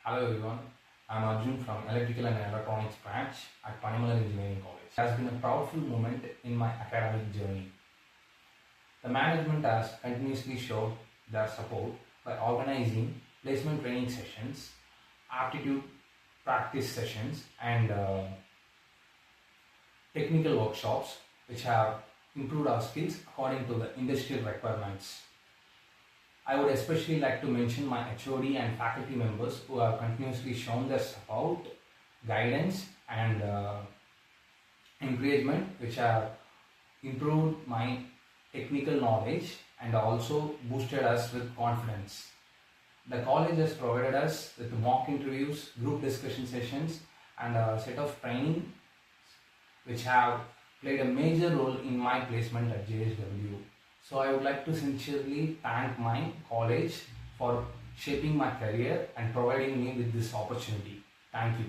Hello everyone, I am Arjun from Electrical and Electronics branch at Panimalar Engineering College. It has been a proudful moment in my academic journey. The management has continuously showed their support by organizing placement training sessions, aptitude practice sessions and technical workshops which have improved our skills according to the industrial requirements. I would especially like to mention my HOD and faculty members who have continuously shown their support, guidance and encouragement which have improved my technical knowledge and also boosted us with confidence. The college has provided us with mock interviews, group discussion sessions and a set of training which have played a major role in my placement at JSW. So I would like to sincerely thank my college for shaping my career and providing me with this opportunity. Thank you.